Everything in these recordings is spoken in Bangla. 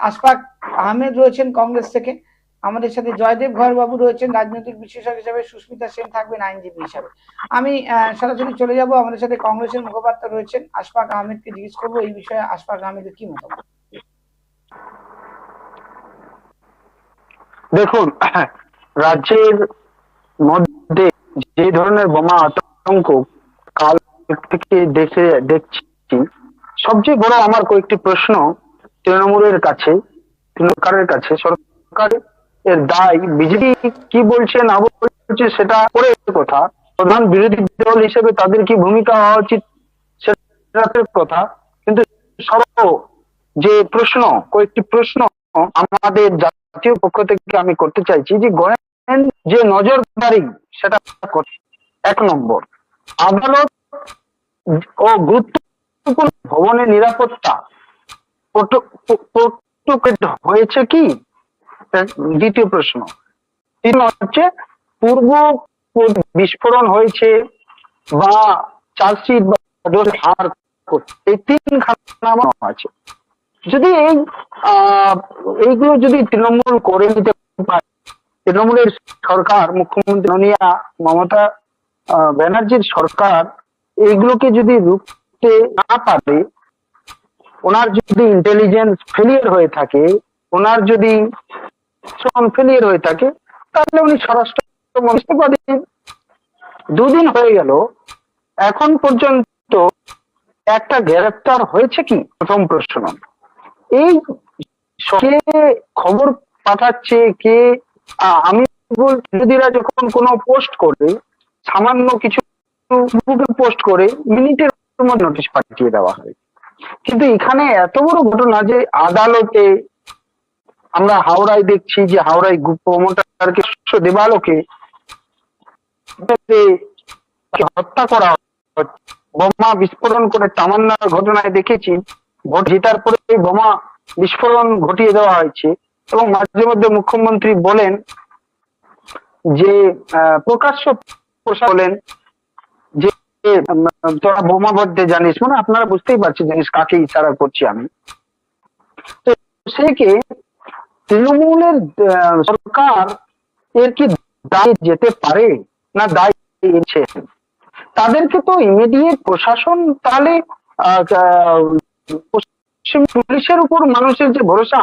আশফাক আহমেদ রয়েছেন কংগ্রেস থেকে, আমাদের সাথে জয়দেব ঘর বাবু রয়েছেন রাজনৈতিক বিশ্লেষক হিসেবে, সুস্মিতা সেন থাকবেন আইনজীবী হিসাবে। আমি সরাসরি চলে যাব, আমাদের সাথে কংগ্রেসের মুখপাত্র রয়েছেন আশফাক আহমেদকে জিজ্ঞেস করবো এই বিষয়ে আশফাক আহমেদের কি মতামত। দেখুন, রাজ্যের মধ্যে যে ধরনের বোমা আতঙ্ক কাল থেকে দেশে দেখছি, সবচেয়ে বড় আমার কয়েকটি প্রশ্ন তৃণমূলের কাছে, সরকারের কাছে। সরকার এর দায়, বিজেপি কি বলছে না বলছে সেটা পরে কথা, প্রধান বিরোধী দল হিসেবে তাদের কি ভূমিকা হওয়া উচিত সেটার কথা, কিন্তু সর্ব যে প্রশ্ন, কয়েকটি প্রশ্ন আমাদের জাতীয় পক্ষ থেকে আমি করতে চাইছি যে যে নজরদারি সেটা এক নম্বর, আদালত ও গুরুত্বপূর্ণ ভবনের নিরাপত্তা হয়েছে কি, দ্বিতীয় প্রশ্ন। তিন হচ্ছে পূর্ব বিস্ফোরণ হয়েছে বা চার্জশিট বা হার, এই তিনখানা আছে। যদি এইগুলো যদি তৃণমূল করে নিতে পারে, তৃণমূলের সরকার, মুখ্যমন্ত্রী মাননীয়া মমতা ব্যানার্জির সরকার এইগুলোকে যদি রুখতে না পারে, ওনার যদি ইন্টেলিজেন্স ফেলিয়ার হয়ে থাকে, ওনার যদি ফেলিয়ার হয়ে থাকে, তাহলে উনি স্বরাষ্ট্রমন্ত্রী পদে। দুদিন হয়ে গেল, এখন পর্যন্ত একটা গ্রেফতার হয়েছে কি, প্রথম প্রশ্ন। এই কে খবর পাঠাচ্ছে, কে? আমি বিরোধীরা যখন কোনো পোস্ট করে, সামান্য কিছু পোস্ট করে মিনিটের মধ্যে নোটিশ পাঠিয়ে দেওয়া হয়, কিন্তু এখানে এত বড় ঘটনা যে আদালতে, আমরা হাওড়ায় দেখছি যে হাওড়ায় প্রমোটারকে দেবালোকে হত্যা করা, বোমা বিস্ফোরণ করে তামান্নার ঘটনায় দেখেছি, ভোট জেতার পরে বোমা বিস্ফোরণ ঘটিয়ে দেওয়া হয়েছে। এবং মাঝে মধ্যে মুখ্যমন্ত্রী বলেন যে প্রকাশ্য বলেন যে তোরা বোমা বাঁধতে জানিস, মানে আপনারা বুঝতেই পারছেন জিনিস কাকে ইশারা করছি আমি। তো সেকে তৃণমূলের সরকার এর কি দায় যেতে পারে না, দায় নিচ্ছে তাদেরকে তো ইমিডিয়েট প্রশাসন, তাহলে পুলিশের উপর মানুষের যে ভরসা,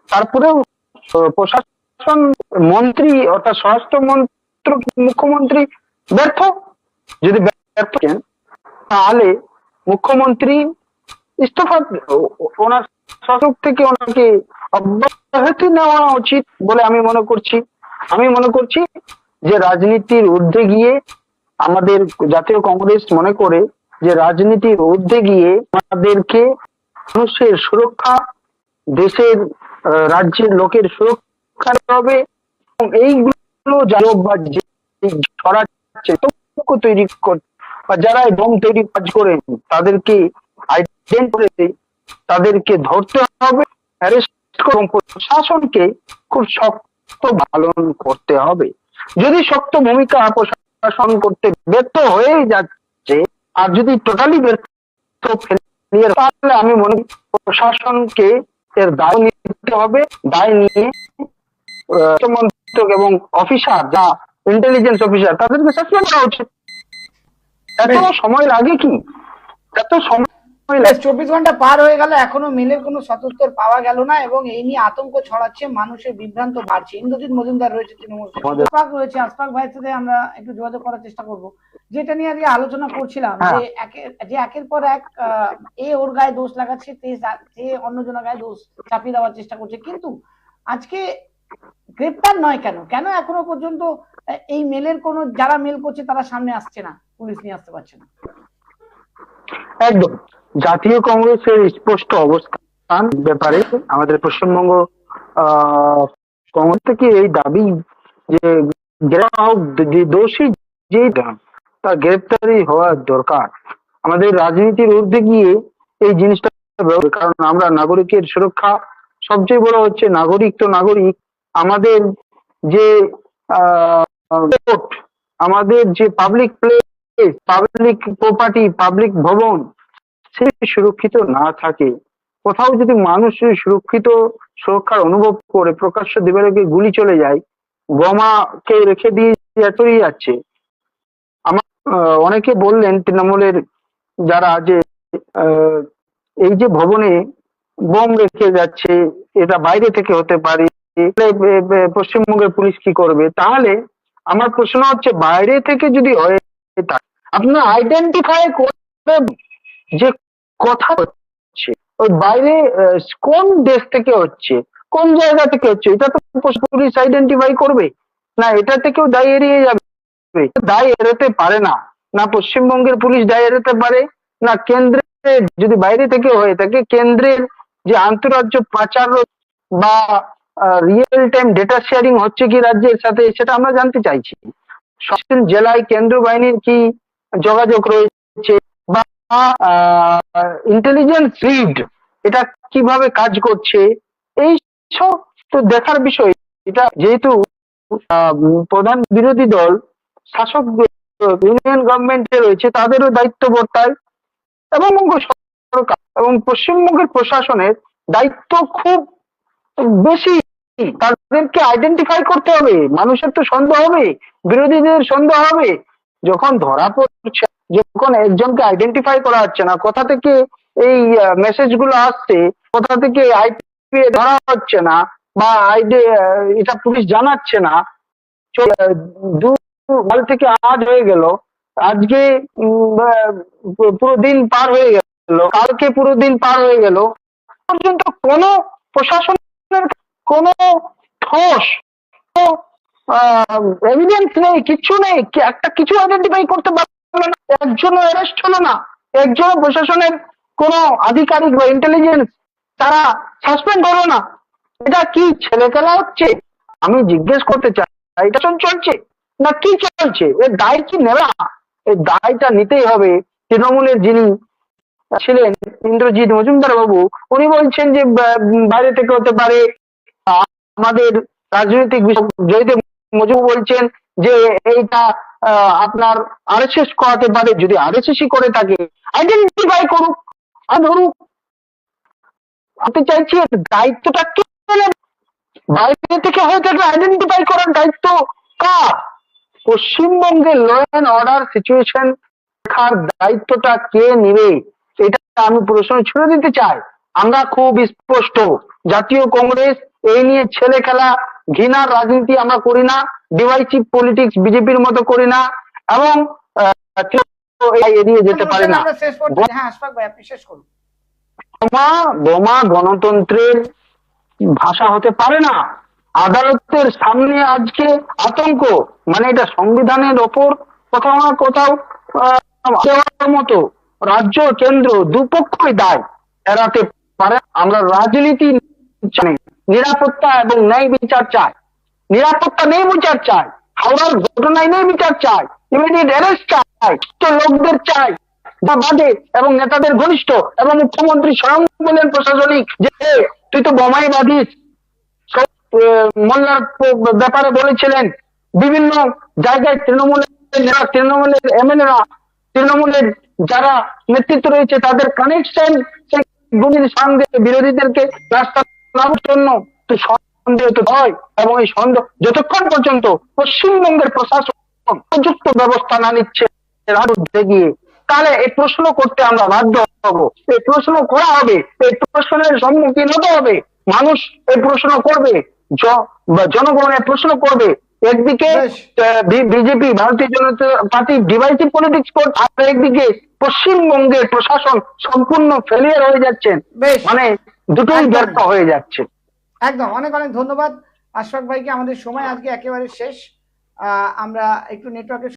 তারপরেও প্রশাসন, মন্ত্রী অর্থাৎ স্বরাষ্ট্র মন্ত্রক, মুখ্যমন্ত্রী ব্যর্থ। যদি ব্যর্থ তাহলে মুখ্যমন্ত্রী ইস্তফা, ওনার শাসক থেকে ওনাকে অব্যাহতি নেওয়া উচিত বলে আমি মনে করছি। আমি মনে করছি যে রাজনীতির ঊর্ধ্বে গিয়ে, আমাদের জাতীয় কংগ্রেস মনে করে যে রাজনীতির ঊর্ধ্বে গিয়ে আমাদেরকে মানুষের সুরক্ষা, দেশের রাজ্যের লোকের সুরক্ষা হবে, এবং এইগুলো ছড়াচ্ছে তৈরি করতে, বা যারা বোম তৈরি কাজ করে তাদেরকে আইডেন্টি করে তাদেরকে ধরতে হবে, প্রশাসনকে খুব শক্ত পালন করতে হবে। যদি শক্ত ভূমিকা প্রশাসন করতে ব্যর্থ হয়ে যাচ্ছে, আর যদি টোটালি ব্যর্থ, তাহলে আমি মনে করি প্রশাসনকে এর দায় নিতে হবে। দায় নিয়ে এবং অফিসার, যা ইন্টেলিজেন্স অফিসার, তাদেরকে সাসপেন্ড করা উচিত। এত সময় লাগে কি? এত সময় 24 ঘন্টা পার হয়ে গেল, এখনো মেলের কোনো সদুত্তর পাওয়া গেল না, এবং এই নিয়ে আতঙ্ক ছড়াচ্ছে, মানুষের বিভ্রান্ত বাড়ছে। ইন্দ্রজিৎ মজুমদার রয়েছে তৃণমূল, আশফাক রয়েছে, আশফাক ভাইয়ের সাথে আমরা একটু যোগাযোগ করার চেষ্টা করব। যেটা নিয়ে আজকে আলোচনা করছিলাম যে একের পর এক ওর গায়ে দোষ লাগাচ্ছে, সে অন্যজনের গায়ে দোষ চাপিয়ে দেওয়ার চেষ্টা করছে, কিন্তু আজকে গ্রেপ্তার নয় কেন? কেন এখনো পর্যন্ত এই মেলের কোনো, যারা মেল করছে তারা সামনে আসছে না, পুলিশ নিয়ে আসতে পারছে না? একদম জাতীয় কংগ্রেসের স্পষ্ট অবস্থান ব্যাপারে আমাদের পশ্চিমবঙ্গ কংগ্রেস থেকে এই দাবি যে দোষী যে তার গ্রেপ্তারি হওয়া দরকার। আমাদের রাজনীতির ঊর্ধ্বে গিয়ে এই জিনিসটা, কারণ আমরা নাগরিকের সুরক্ষা সবচেয়ে বড় হচ্ছে, নাগরিক তো নাগরিক, আমাদের যে আমাদের যে public place, public property, public ভবন, সে সুরক্ষিত না থাকে, কোথাও যদি মানুষ সুরক্ষিত সুরক্ষার অনুভব করে প্রকাশ্য দিবালোকে গুলি চলে যায়, বোমাকে রেখে দিয়ে চলে যাচ্ছে। আমার অনেকে বললেন তৃণমূলের যারা যে আহ, এই যে ভবনে বোম রেখে যাচ্ছে, এটা বাইরে থেকে হতে পারে, পশ্চিমবঙ্গের পুলিশ কি করবে? তাহলে আমার প্রশ্ন হচ্ছে, বাইরে থেকে যদি হয়ে থাকে, আপনার আইডেন্টিফাই করবে যে কথা হচ্ছে ওই বাইরে কোন দেশ থেকে হচ্ছে, কোন জায়গা থেকে হচ্ছে, এটা তো পুলিশ আইডেন্টিফাই করবে না? এটা থেকেও দায় এড়িয়ে যাবে? দায় এড়াতে পারে না, না পশ্চিমবঙ্গের পুলিশ দায় এড়াতে পারে, না কেন্দ্রে যদি বাইরে থেকে হয়ে থাকে কেন্দ্রের যে আন্তঃরাজ্য পাচার বা রিয়েল টাইম ডেটা শেয়ারিং হচ্ছে কি রাজ্যের সাথে, সেটা আমরা জানতে চাইছি। সব জেলায় কেন্দ্র বাহিনীর কি যোগাযোগ রয়েছে, বা ইন্টেলিজেন্স রিড এটা কিভাবে কাজ করছে, এই সব তো দেখার বিষয়। এটা যেহেতু প্রধান বিরোধী দল শাসক ইউনিয়ন গভর্নমেন্টে রয়েছে, তাদেরও দায়িত্ব বর্তায়, এবং সরকার এবং পশ্চিমবঙ্গের প্রশাসনের দায়িত্ব খুব বেশি। তাদেরকে আইডেন্টিফাই করতে হবে, মানুষের তো সন্দেহ হবে, বিরোধীদের সন্দেহ হবে। যখন ধরা পড়ছে, যখন একজনকে আইডেন্টিফাই করা হচ্ছে না, কোথা থেকে এই মেসেজ গুলো আসছে, কোথা থেকে আইপি ধরা হচ্ছে না, বা এটা পুলিশ জানাচ্ছে না, কাল থেকে আজ হয়ে গেল, আজকে পুরো দিন পার হয়ে গেল, কালকে পুরো দিন পার হয়ে গেল, পর্যন্ত কোনো প্রশাসনের কোনো ঠোস এভিডেন্স নেই, কিছু নেই, একটা কিছু আইডেন্টিফাই করতে পারলো না, একজনও অ্যারেস্ট হলো না, একজন প্রশাসনের কোন আধিকারিক বা ইন্টেলিজেন্স তারা সাসপেন্ড হলো না। এটা কি ছেলে খেলা হচ্ছে? আমি জিজ্ঞেস করতে চাই, এটা চলছে না কি চলছে? এর দায় কি নেওয়া? এই দায়টা নিতেই হবে। তৃণমূলের যিনি ছিলেন ইন্দ্রজিৎ মজুমদার বাবু, উনি বলছেন যে বাইরে থেকে হতে পারে। আমাদের রাজনৈতিক জয়দেব মজুমদার বলছেন যে এইটা আপনার আরএসএস করাতে পারে। যদি আরএসএস করে থাকে, আইডেন্টিফাই করুক আর ধরুক। আমি চাইছি দায়িত্বটা কে নেবে? বাইরে থেকে হয়ে থাকলে আইডেন্টিফাই করার দায়িত্ব কার? পশ্চিমবঙ্গের ল অ্যান্ড অর্ডার সিচুয়েশন দেখার দায়িত্বটা কে নিবে? এটা আমি প্রশ্ন ছুড়ে দিতে চাই। আমরা খুব স্পষ্ট, জাতীয় কংগ্রেস এই নিয়ে ছেলে খেলা ঘৃণার রাজনীতি আমরা করি না, ডিভাইসিভ পলিটিক্স বিজেপির মতো করি না, এবং এড়িয়ে যেতে পারে না। বোমা গণতন্ত্রের ভাষা হতে পারে না। আদালতের সামনে আজকে আতঙ্ক, মানে এটা সংবিধানের ওপর কোথাও না কোথাও দেওয়ার মতো। রাজ্য কেন্দ্র দুপক্ষই দায় এড়াতে পারে। আমরা রাজনীতি চাই, নিরাপত্তা এবং ন্যায় বিচার চাই। নিরাপত্তা নেই বিচার চাই, হাওড়ার ঘটনায় নেই বিচার চাই, ইমিডিয়েট অ্যারেস্ট চাই, তো লোকদের চাই বাদে এবং নেতাদের ঘনিষ্ঠ, এবং মুখ্যমন্ত্রী স্বয়ং বলেন প্রশাসনিক যে তুই তো বোমাই বাঁধিস। মোল্লার ব্যাপারে বলেছিলেন, বিভিন্ন জায়গায় তৃণমূলের এমএলএরা, তৃণমূলের যারা নেতৃত্ব রয়েছে তাদের কানেকশন সেই গুলির সঙ্গে বিরোধীদেরকে রাস্তা নামার জন্য। তো সন্দেহ তো হয়, এবং এই সন্দেহ যতক্ষণ পর্যন্ত পশ্চিমবঙ্গের প্রশাসন উপযুক্ত ব্যবস্থা না নিচ্ছে রাজ্যে গিয়ে, তাহলে এই প্রশ্ন করতে আমরা বাধ্য হব। এই প্রশ্ন করা হবে, এই প্রশ্নের সম্মুখীন হতে হবে। মানুষ এই প্রশ্ন করবে, জনগণের প্রশ্ন করবে। একদিকে বিজেপি ভারতীয় জনতা পার্টি ডিভাইসিভ পলিটিক্স করছে, আর একদিকে পশ্চিমবঙ্গের প্রশাসন সম্পূর্ণ ফেলিয়ার হয়ে যাচ্ছেন, মানে দুটোই ব্যর্থ হয়ে যাচ্ছে। একদম। অনেক অনেক ধন্যবাদ আশফাক ভাইকে। আমাদের সময় আজকে একেবারে শেষ। আমরা একটু নেটওয়ার্কের